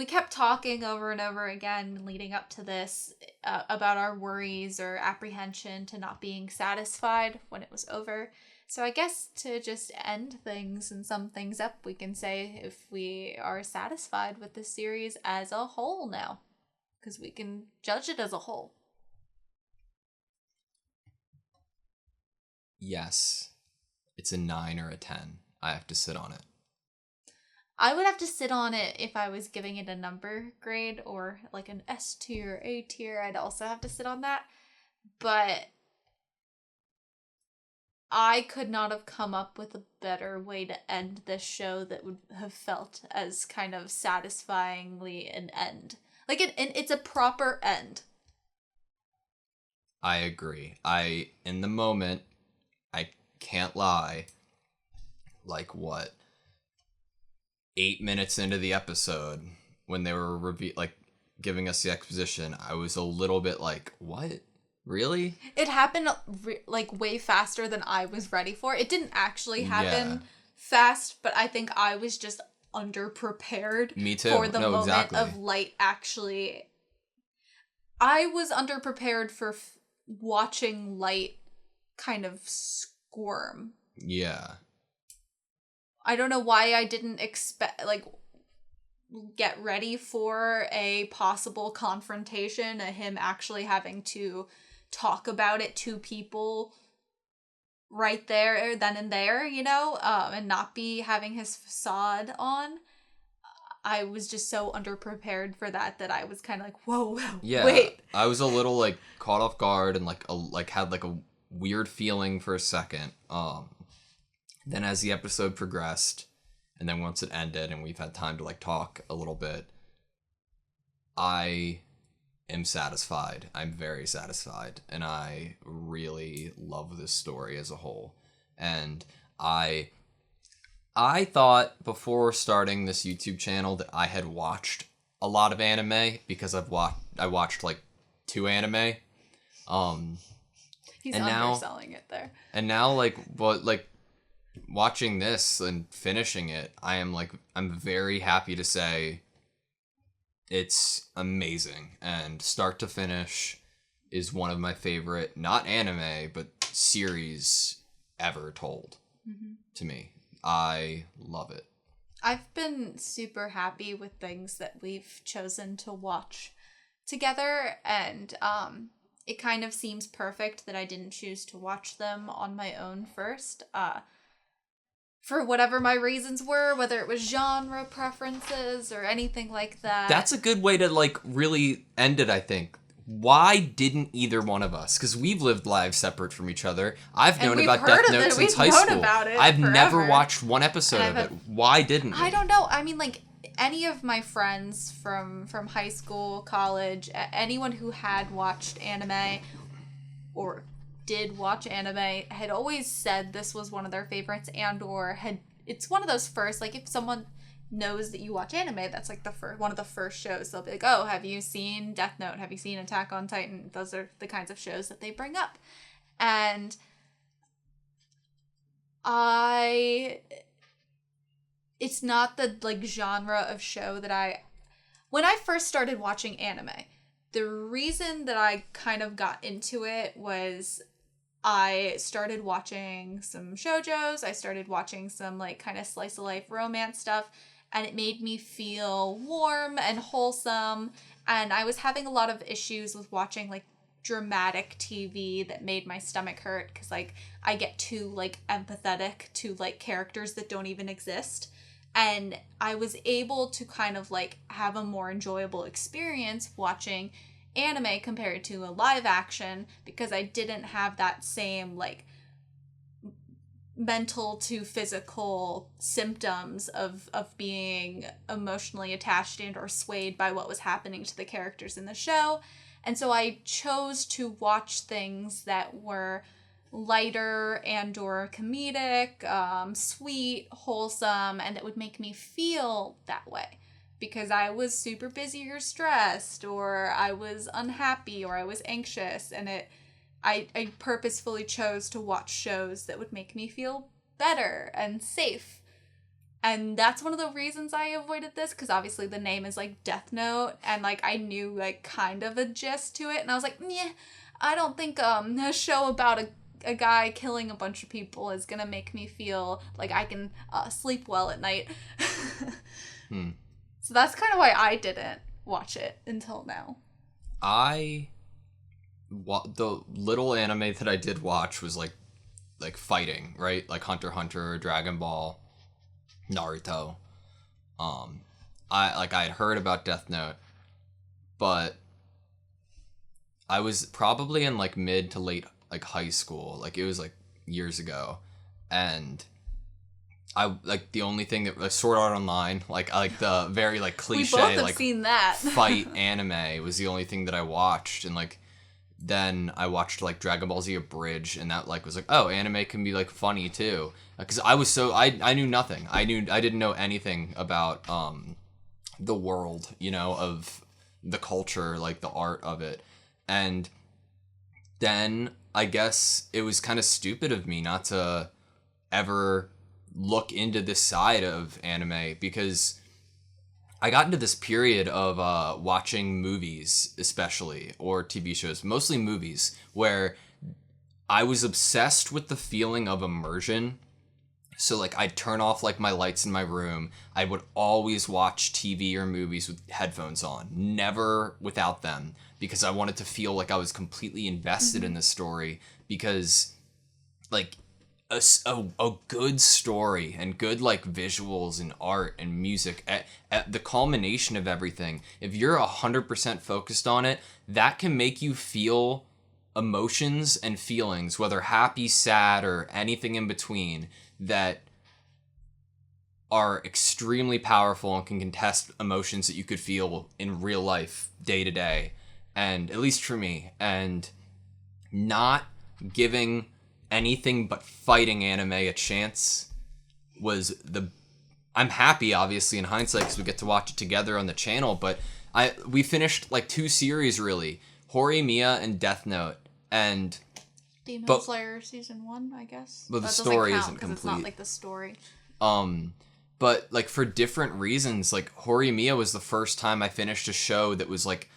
kept talking over and over again leading up to this about our worries or apprehension to not being satisfied when it was over. So I guess to just end things and sum things up, we can say if we are satisfied with the series as a whole now, because we can judge it as a whole. Yes. It's a 9 or a 10. I have to sit on it. I would have to sit on it if I was giving it a number grade or like an S tier, A tier. I'd also have to sit on that. But I could not have come up with a better way to end this show that would have felt as kind of satisfyingly an end. Like, it's a proper end. I agree. In the moment, I can't lie, like, what, 8 minutes into the episode, when they were giving us the exposition, I was a little bit like, what? Really? It happened like way faster than I was ready for. It didn't actually happen fast, but I think I was just underprepared. Me too. For the moment exactly. of Light actually. I was underprepared for watching Light kind of squirm. Yeah. I don't know why I didn't get ready for a possible confrontation, him actually having to talk about it to people right there, then and there, and not be having his facade on. I was just so underprepared for that I was kind of like, whoa, yeah, wait. I was a little caught off guard and had a weird feeling for a second. Then as the episode progressed, and then once it ended and we've had time to talk a little bit, I am satisfied. I'm very satisfied, and I really love this story as a whole. And I thought before starting this YouTube channel that I had watched a lot of anime because I watched 2 anime. He's and underselling it there. And now watching this and finishing it, I'm very happy to say it's amazing, and start to finish is one of my favorite, not anime, but series ever told to me. I love it. I've been super happy with things that we've chosen to watch together, and it kind of seems perfect that I didn't choose to watch them on my own first. For whatever my reasons were, whether it was genre preferences or anything like that. That's a good way to really end it, I think. Why didn't either one of us? Because we've lived lives separate from each other. I've known about Death Note since high school. I've never watched one episode of it. Why didn't we? I don't know. I mean, any of my friends from high school, college, anyone who had watched anime or did watch anime had always said this was one of their favorites, it's one of those first, if someone knows that you watch anime, that's one of the first shows they'll be like, oh, have you seen Death Note? Have you seen Attack on Titan? Those are the kinds of shows that they bring up. And it's not the genre of show that when I first started watching anime, the reason that I kind of got into it was I started watching some shoujos, I started watching some kind of slice of life romance stuff, and it made me feel warm and wholesome, and I was having a lot of issues with watching dramatic TV that made my stomach hurt, because I get too empathetic to characters that don't even exist. And I was able to kind of have a more enjoyable experience watching anime compared to a live action, because I didn't have that same mental to physical symptoms of being emotionally attached and or swayed by what was happening to the characters in the show. And so I chose to watch things that were lighter and or comedic, sweet, wholesome, and that would make me feel that way. Because I was super busy or stressed, or I was unhappy, or I was anxious, and I purposefully chose to watch shows that would make me feel better and safe. And that's one of the reasons I avoided this, because obviously the name is Death Note, and I knew kind of a gist to it, and I was like, yeah, I don't think a show about a guy killing a bunch of people is gonna make me feel like I can sleep well at night. So that's kind of why I didn't watch it until now. The little anime that I did watch was like fighting, right? Like Hunter x Hunter, Dragon Ball, Naruto. I had heard about Death Note, but I was probably in like mid to late like high school. Like it was like years ago, and I like the only thing that like Sword Art Online, like the very like cliche we both have like seen that. fight anime was the only thing that I watched, and like then I watched like Dragon Ball Z Abridged, and that like was like, oh, anime can be like funny too, because I knew nothing. I didn't know anything about the world, you know, of the culture, like the art of it. And then I guess it was kind of stupid of me not to ever look into this side of anime, because I got into this period of watching movies, especially, or TV shows, mostly movies, where I was obsessed with the feeling of immersion. So like I'd turn off like my lights in my room. I would always watch TV or movies with headphones on, never without them, because I wanted to feel like I was completely invested in the story, because like a good story and good like visuals and art and music at the culmination of everything, if you're 100% focused on it, that can make you feel emotions and feelings, whether happy, sad, or anything in between, that are extremely powerful and can contest emotions that you could feel in real life day to day. And at least for me, and not giving anything but fighting anime a chance was I'm happy, obviously, in hindsight, because we get to watch it together on the channel, but we finished like 2 series, really, Horimiya and Death Note, and Demon Slayer season 1, I guess. But the that story count, isn't complete. It's not like the story. But like for different reasons, like Horimiya was the first time I finished a show that was like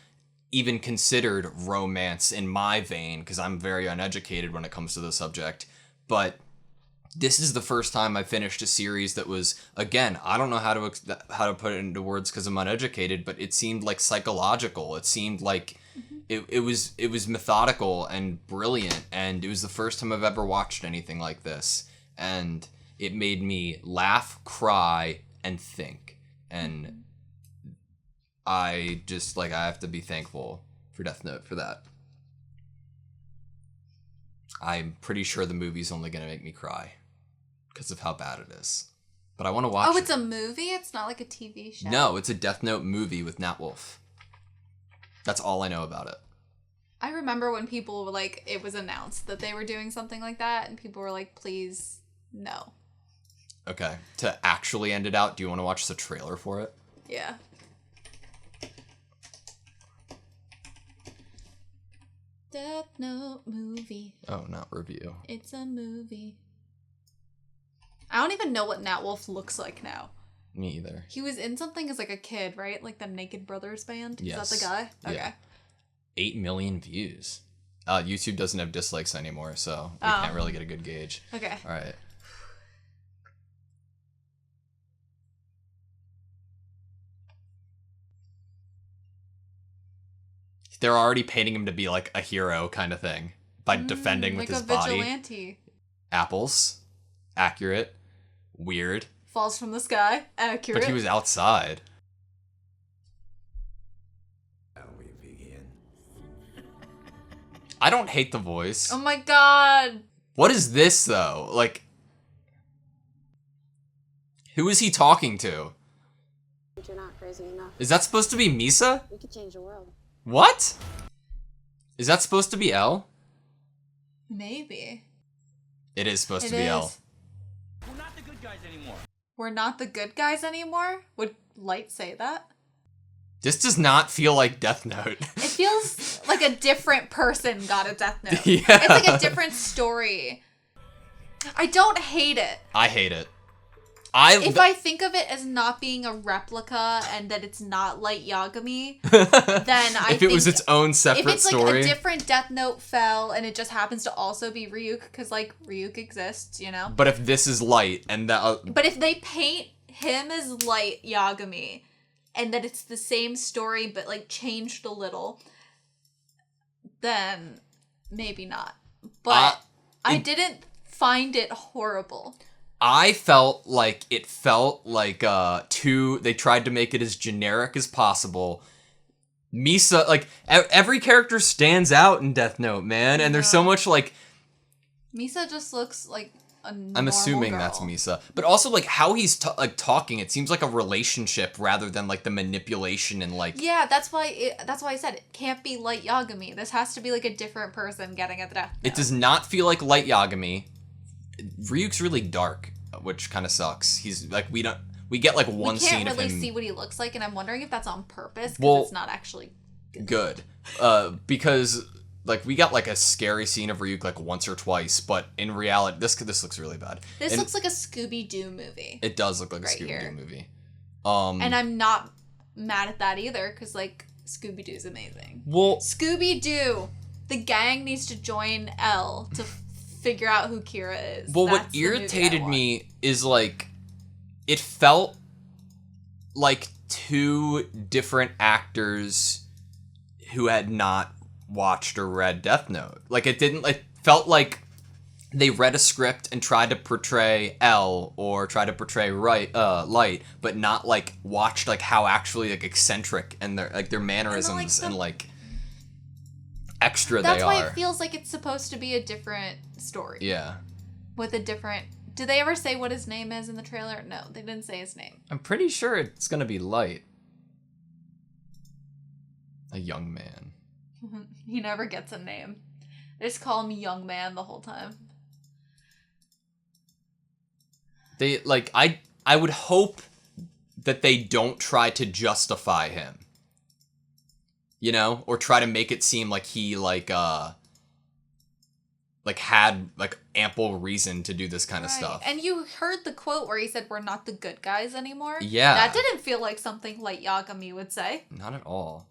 even considered romance in my vein, because I'm very uneducated when it comes to the subject. But this is the first time I finished a series that was, again, I don't know how to put it into words because I'm uneducated, but it seemed like psychological. It seemed like it was methodical and brilliant, and it was the first time I've ever watched anything like this. And it made me laugh, cry, and think. And I just, like, I have to be thankful for Death Note for that. I'm pretty sure the movie's only going to make me cry because of how bad it is. But I want to watch it. Oh, it's a movie? It's not like a TV show? No, it's a Death Note movie with Nat Wolff. That's all I know about it. I remember when people were like, it was announced that they were doing something like that, and people were like, please, no. Okay, to actually end it out, do you want to watch the trailer for it? Yeah. Death Note movie. Oh, not review. It's a movie. I don't even know what Nat Wolff looks like now. Me either. He was in something as like a kid, right? Like the Naked Brothers band? Yes. Is that the guy? Okay. Yeah. 8 million views. YouTube doesn't have dislikes anymore, so we can't really get a good gauge. Okay. All right. They're already painting him to be like a hero kind of thing by defending with his body. Like a vigilante. Apples. Accurate. Weird. Falls from the sky. Accurate. But he was outside. Shall we begin? I don't hate the voice. Oh my god. What is this, though? Like, who is he talking to? You're not crazy enough. Is that supposed to be Misa? We could change the world. What? Is that supposed to be Elle? Maybe. It is supposed to be Elle. We're not the good guys anymore. We're not the good guys anymore? Would Light say that? This does not feel like Death Note. It feels like a different person got a Death Note. Yeah. It's like a different story. I don't hate it. I hate it. If I think of it as not being a replica and that it's not Light Yagami, then I think... If it was its own separate story... If it's like a different Death Note fell and it just happens to also be Ryuk, because like Ryuk exists, you know? But if this is Light and that... But if they paint him as Light Yagami and that it's the same story but like changed a little, then maybe not. But I didn't find it horrible. I felt like they tried to make it as generic as possible. Misa, like, every character stands out in Death Note, man, and there's so much, like... Misa just looks like a normal I'm assuming girl. that's Misa. But also, like, how he's, talking, it seems like a relationship rather than, like, the manipulation and, like... Yeah, that's why I said it can't be Light Yagami. This has to be, like, a different person getting at the Death Note. It does not feel like Light Yagami. Ryuk's really dark, which kind of sucks. He's, like, we get, like, one scene of him... We can't really see what he looks like, and I'm wondering if that's on purpose, because it's not actually good. Because, like, we got, like, a scary scene of Ryuk, like, once or twice, but in reality, this looks really bad. This looks like a Scooby-Doo movie. It does look like a Scooby-Doo movie. And I'm not mad at that either, because, like, Scooby-Doo's amazing. Well... Scooby-Doo! The gang needs to join L to figure out who Kira is. Well, what irritated me is, like, it felt like two different actors who had not watched or read Death Note. Like, it felt like they read a script and tried to portray L or try to portray Light, but not, like, watched, like, how actually, like, eccentric and their mannerisms and, like extra they are. That's why it feels like it's supposed to be a different story. Yeah. With a different... Did they ever say what his name is in the trailer? No, they didn't say his name. I'm pretty sure it's gonna be Light. A young man. He never gets a name. They just call him Young Man the whole time. They, like, I would hope that they don't try to justify him. You know? Or try to make it seem like he, had, like, ample reason to do this kind of stuff. And you heard the quote where he said, "We're not the good guys anymore." Yeah. That didn't feel like something Light Yagami would say. Not at all.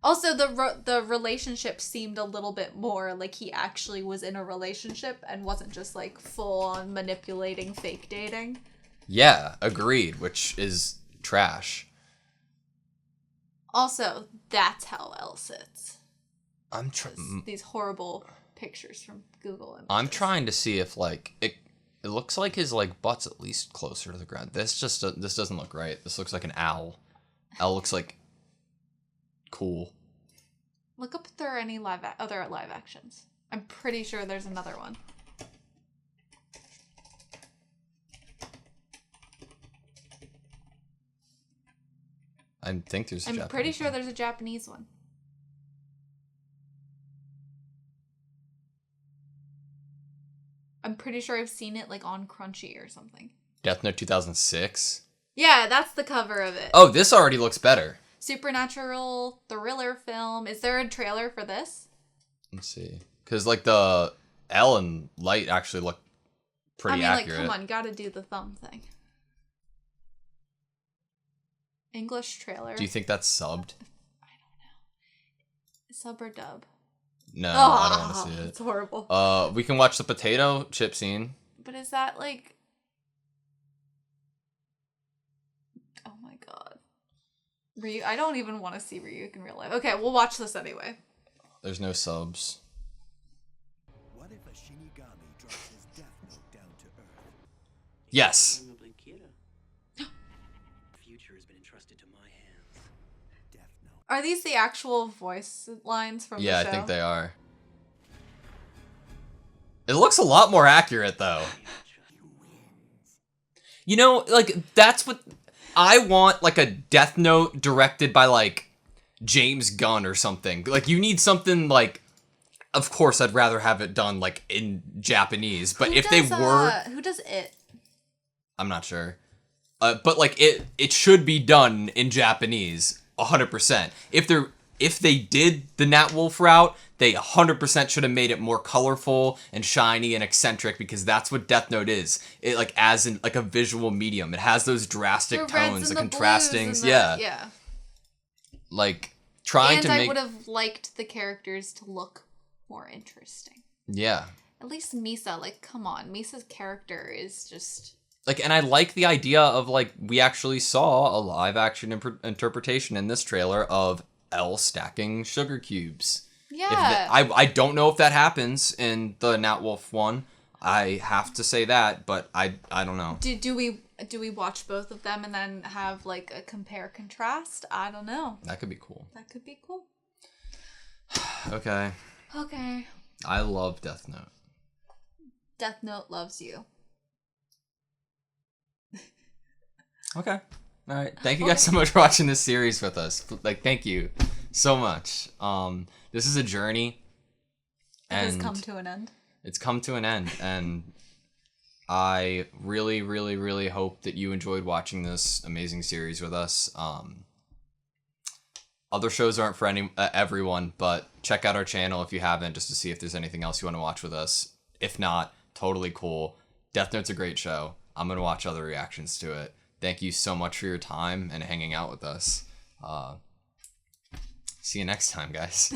Also, the relationship seemed a little bit more like he actually was in a relationship and wasn't just, like, full-on manipulating fake dating. Yeah, agreed, which is trash. Also, that's how L sits. I'm trying... These horrible pictures from Google Images. I'm trying to see if, like, it looks like his, like, butt's at least closer to the ground. This doesn't look right. This looks like an owl. Owl looks like cool. Look up if there are any other live actions. I'm pretty sure there's another one. I think there's I'm pretty sure there's a Japanese one. I'm pretty sure I've seen it, like, on Crunchy or something. Death Note 2006? Yeah, that's the cover of it. Oh, this already looks better. Supernatural thriller film. Is there a trailer for this? Let's see. Because, like, the L and Light actually look pretty accurate. Like, come on, gotta do the thumb thing. English trailer. Do you think that's subbed? I don't know. Sub or dub? No, I don't want to see it. It's horrible. We can watch the potato chip scene. But is that, like... Oh my god. Ryuk, I don't even want to see Ryuk in real life. Okay, we'll watch this anyway. There's no subs. What if a Shinigami drops his Death Note down to Earth? Yes. Future has been entrusted to my hands. Death Note. Are these the actual voice lines from the show? Yeah, I think they are. It looks a lot more accurate, though. You know, like, that's what... I want, like, a Death Note directed by, like, James Gunn or something. Like, you need something, like... Of course, I'd rather have it done, like, in Japanese. But if they were... Who does it? I'm not sure. But, like, it should be done in Japanese. 100%. If they did the Nat Wolf route, they 100% should have made it more colorful and shiny and eccentric, because that's what Death Note is. It, like, as in, like, a visual medium. It has those drastic tones, the contrastings. Yeah. Like, trying to make... And I would have liked the characters to look more interesting. Yeah. At least Misa, like, come on. Misa's character is just... Like, and I like the idea of, like, we actually saw a live-action interpretation in this trailer of L stacking sugar cubes. Yeah. I don't know if that happens in the Nat Wolf one. I have to say that, but I don't know. Do we watch both of them and then have like a compare contrast? I don't know. That could be cool. That could be cool. Okay. Okay. I love Death Note. Death Note loves you. Okay. All right. Thank you guys so much for watching this series with us. Like, thank you so much. This is a journey. It has come to an end. It's come to an end, and I really, really, really hope that you enjoyed watching this amazing series with us. Other shows aren't for everyone, but check out our channel if you haven't, just to see if there's anything else you want to watch with us. If not, totally cool. Death Note's a great show. I'm going to watch other reactions to it. Thank you so much for your time and hanging out with us. See you next time, guys.